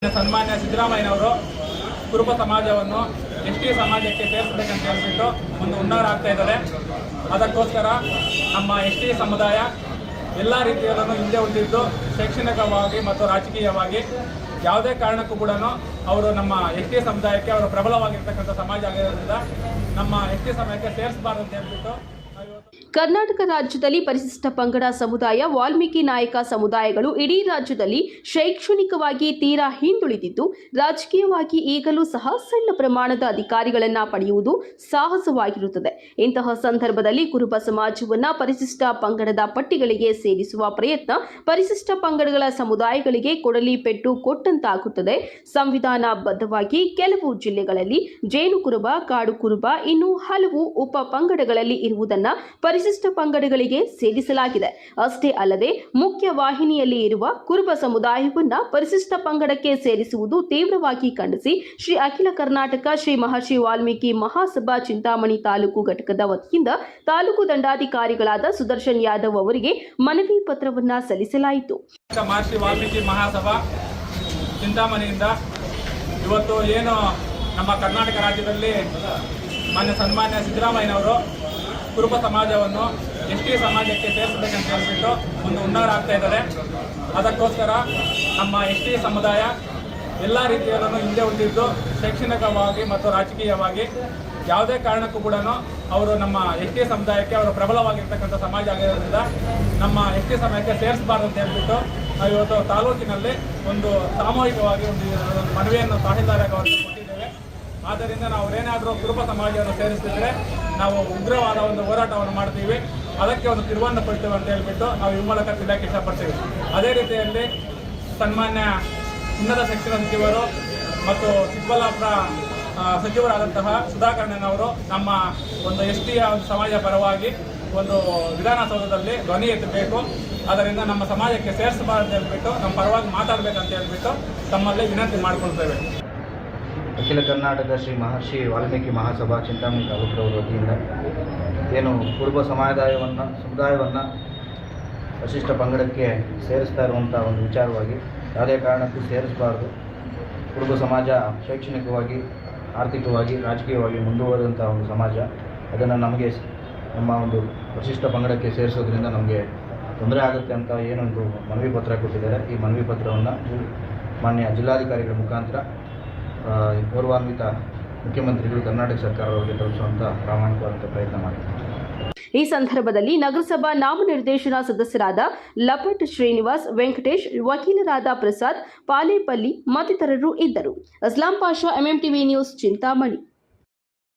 ಸನ್ಮಾನ್ಯ ಸಿದ್ದರಾಮಯ್ಯನವರು ಕುರುಬ ಸಮಾಜವನ್ನು ಎಸ್ಟಿ ಸಮಾಜಕ್ಕೆ ಸೇರಿಸಬೇಕಂತ ಹೇಳಿಬಿಟ್ಟು ಒಂದು ಹುನ್ನಾರ ಆಗ್ತಾ ಇದ್ದಾರೆ. ಅದಕ್ಕೋಸ್ಕರ ನಮ್ಮ ಎಸ್ಟಿ ಸಮುದಾಯ ಎಲ್ಲ ರೀತಿಯಲ್ಲೂ ಹಿಂದೆ ಉಳಿದಿದ್ದು ಶೈಕ್ಷಣಿಕವಾಗಿ ಮತ್ತು ರಾಜಕೀಯವಾಗಿ ಯಾವುದೇ ಕಾರಣಕ್ಕೂ ಕೂಡ ಅವರು ನಮ್ಮ ಎಸ್ಟಿ ಸಮುದಾಯಕ್ಕೆ ಅವರು ಪ್ರಬಲವಾಗಿರ್ತಕ್ಕಂಥ ಸಮಾಜ ಆಗಿರೋದ್ರಿಂದ ನಮ್ಮ ಎಸ್ಟಿ ಸಮುದಾಯಕ್ಕೆ ಸೇರಿಸಬಾರದು ಅಂತ ಹೇಳ್ಬಿಟ್ಟು ಕರ್ನಾಟಕ ರಾಜ್ಯದಲ್ಲಿ ಪರಿಶಿಷ್ಟ ಪಂಗಡ ಸಮುದಾಯ, ವಾಲ್ಮೀಕಿ ನಾಯಕ ಸಮುದಾಯಗಳು ಇಡೀ ರಾಜ್ಯದಲ್ಲಿ ಶೈಕ್ಷಣಿಕವಾಗಿ ತೀರಾ ಹಿಂದುಳಿದಿದ್ದು, ರಾಜಕೀಯವಾಗಿ ಈಗಲೂ ಸಹ ಸಣ್ಣ ಪ್ರಮಾಣದ ಅಧಿಕಾರಿಗಳನ್ನು ಪಡೆಯುವುದು ಸಾಹಸವಾಗಿರುತ್ತದೆ. ಇಂತಹ ಸಂದರ್ಭದಲ್ಲಿ ಕುರುಬ ಸಮಾಜವನ್ನು ಪರಿಶಿಷ್ಟ ಪಂಗಡದ ಪಟ್ಟಿಗಳಿಗೆ ಸೇರಿಸುವ ಪ್ರಯತ್ನ ಪರಿಶಿಷ್ಟ ಪಂಗಡಗಳ ಸಮುದಾಯಗಳಿಗೆ ಕೊಡಲಿ ಪೆಟ್ಟು ಕೊಟ್ಟಂತಾಗುತ್ತದೆ. ಸಂವಿಧಾನಬದ್ಧವಾಗಿ ಕೆಲವು ಜಿಲ್ಲೆಗಳಲ್ಲಿ ಜೇನು ಕುರುಬ, ಕಾಡು ಕುರುಬ, ಇನ್ನೂ ಹಲವು ಉಪ ಪಂಗಡಗಳಲ್ಲಿ ಇರುವುದನ್ನು ಪರಿಶಿಷ್ಟ ಪಂಗಡಗಳಿಗೆ ಸೇರಿಸಲಾಗಿದೆ. ಅಷ್ಟೇ ಅಲ್ಲದೆ ಮುಖ್ಯ ವಾಹಿನಿಯಲ್ಲಿ ಇರುವ ಕುರುಬ ಸಮುದಾಯವನ್ನ ಪರಿಶಿಷ್ಟ ಪಂಗಡಕ್ಕೆ ಸೇರಿಸುವುದು ತೀವ್ರವಾಗಿ ಖಂಡಿಸಿ ಶ್ರೀ ಅಖಿಲ ಕರ್ನಾಟಕ ಶ್ರೀ ಮಹರ್ಷಿ ವಾಲ್ಮೀಕಿ ಮಹಾಸಭಾ ಚಿಂತಾಮಣಿ ತಾಲೂಕು ಘಟಕದ ವತಿಯಿಂದ ತಾಲೂಕು ದಂಡಾಧಿಕಾರಿಗಳಾದ ಸುದರ್ಶನ್ ಯಾದವ್ ಅವರಿಗೆ ಮನವಿ ಪತ್ರವನ್ನ ಸಲ್ಲಿಸಲಾಯಿತು. ಮಹರ್ಷಿ ವಾಲ್ಮೀಕಿ ಮಹಾಸಭಾ ಚಿಂತಾಮಣಿಯಿಂದ ಇವತ್ತು ಏನು ನಮ್ಮ ಕರ್ನಾಟಕ ರಾಜ್ಯದಲ್ಲಿ ಸನ್ಮಾನ್ಯ ಸಿದ್ದರಾಮಯ್ಯನವರು ಕುರುಬ ಸಮಾಜವನ್ನು ಎಸ್ಟಿ ಸಮಾಜಕ್ಕೆ ಸೇರಿಸಬೇಕಂತ ಹೇಳಿಬಿಟ್ಟು ಒಂದು ಹುನ್ನಾರ ಆಗ್ತಾ ಇದ್ದಾರೆ. ಅದಕ್ಕೋಸ್ಕರ ನಮ್ಮ ಎಸ್ಟಿ ಸಮುದಾಯ ಎಲ್ಲ ರೀತಿಯಲ್ಲೂ ಹಿಂದೆ ಉಳಿದಿದ್ದು ಶೈಕ್ಷಣಿಕವಾಗಿ ಮತ್ತು ರಾಜಕೀಯವಾಗಿ ಯಾವುದೇ ಕಾರಣಕ್ಕೂ ಕೂಡ ಅವರು ನಮ್ಮ ಎಸ್ಟಿ ಸಮುದಾಯಕ್ಕೆ ಅವರು ಪ್ರಬಲವಾಗಿರ್ತಕ್ಕಂಥ ಸಮಾಜ ಆಗಿರೋದ್ರಿಂದ ನಮ್ಮ ಎಸ್ಟಿ ಸಮುದಾಯಕ್ಕೆ ಸೇರಿಸಬಾರದು ಅಂತ ಹೇಳ್ಬಿಟ್ಟು ನಾವು ಇವತ್ತು ತಾಲೂಕಿನಲ್ಲಿ ಒಂದು ಸಾಮೂಹಿಕವಾಗಿ ಒಂದು ಮನವಿಯನ್ನು ತಹಸೀಲ್ದಾರ್ ಅವರಿಗೆ ಕೊಟ್ಟಿದ್ದೇವೆ. ಆದ್ದರಿಂದ ನಾವು ಏನಾದರೂ ಕುರುಬ ಸಮಾಜವನ್ನು ಸೇರಿಸಿದ್ರೆ ನಾವು ಉಗ್ರವಾದ ಒಂದು ಹೋರಾಟವನ್ನು ಮಾಡ್ತೀವಿ, ಅದಕ್ಕೆ ಒಂದು ತಿರುವನ್ನು ಕೊಡ್ತೇವೆ ಅಂತ ಹೇಳ್ಬಿಟ್ಟು ನಾವು ಈ ಮೂಲಕ ತಿಳಿಯಕ್ಕೆ ಇಷ್ಟಪಡ್ತೀವಿ. ಅದೇ ರೀತಿಯಲ್ಲಿ ಸನ್ಮಾನ್ಯ ಉನ್ನತ ಶಿಕ್ಷಣ ಸಚಿವರು ಮತ್ತು ಚಿಕ್ಕಬಳ್ಳಾಪುರ ಸಚಿವರಾದಂತಹ ಸುಧಾಕರ್ಣನವರು ನಮ್ಮ ಒಂದು ಎಸ್ಟಿಯ ಸಮಾಜ ಪರವಾಗಿ ಒಂದು ವಿಧಾನಸೌಧದಲ್ಲಿ ಧ್ವನಿ ಎತ್ತಬೇಕು, ಅದರಿಂದ ನಮ್ಮ ಸಮಾಜಕ್ಕೆ ಸೇರಿಸಬಾರದು ಅಂತ ಹೇಳ್ಬಿಟ್ಟು ನಮ್ಮ ಪರವಾಗಿ ಮಾತಾಡಬೇಕಂತ ಹೇಳ್ಬಿಟ್ಟು ತಮ್ಮಲ್ಲಿ ವಿನಂತಿ ಮಾಡಿಕೊಳ್ತೇವೆ. ಅಖಿಲ ಕರ್ನಾಟಕ ಶ್ರೀ ಮಹರ್ಷಿ ವಾಲ್ಮೀಕಿ ಮಹಾಸಭಾ ಚಿಂತಾಮಣಿ ತಾಲೂಕಿನ ವತಿಯಿಂದ ಏನು ಕುರುಬ ಸಮುದಾಯವನ್ನು ವರಿಷ್ಠ ಪಂಗಡಕ್ಕೆ ಸೇರಿಸ್ತಾ ಇರುವಂಥ ಒಂದು ವಿಚಾರವಾಗಿ ಯಾವುದೇ ಕಾರಣಕ್ಕೂ ಸೇರಿಸಬಾರ್ದು. ಕುರುಬ ಸಮಾಜ ಶೈಕ್ಷಣಿಕವಾಗಿ, ಆರ್ಥಿಕವಾಗಿ, ರಾಜಕೀಯವಾಗಿ ಮುಂದುವರೆದಂಥ ಒಂದು ಸಮಾಜ. ಅದನ್ನು ನಮಗೆ ನಮ್ಮ ಒಂದು ವರಿಷ್ಠ ಪಂಗಡಕ್ಕೆ ಸೇರಿಸೋದ್ರಿಂದ ನಮಗೆ ತೊಂದರೆ ಆಗುತ್ತೆ ಅಂತ ಏನೊಂದು ಮನವಿ ಪತ್ರ ಕೊಟ್ಟಿದ್ದಾರೆ. ಈ ಮನವಿ ಪತ್ರವನ್ನು ಮಾನ್ಯ ಜಿಲ್ಲಾಧಿಕಾರಿಗಳ ಮುಖಾಂತರ ಗೌರವಾನ್ವಿತ ಮುಖ್ಯಮಂತ್ರಿಗಳು ಕರ್ನಾಟಕ ಸರ್ಕಾರದವರಿಗೆ ತಲುಪಿಸುವಂಥ ಪ್ರಾಮಾಣಿಕವಾದಂಥ ಪ್ರಯತ್ನ ಮಾಡಿದ್ದಾರೆ. ಈ ಸಂದರ್ಭದಲ್ಲಿ ನಗರಸಭಾ ನಾಮನಿರ್ದೇಶನ ಸದಸ್ಯರಾದ ಲಪಟ್ ಶ್ರೀನಿವಾಸ್, ವೆಂಕಟೇಶ್, ವಕೀಲರಾದ ಪ್ರಸಾದ್, ಪಾಲೇಪಲ್ಲಿ ಮತ್ತಿತರರು ಇದ್ದರು. Aslam Pasha, MMTV news, Chintamani.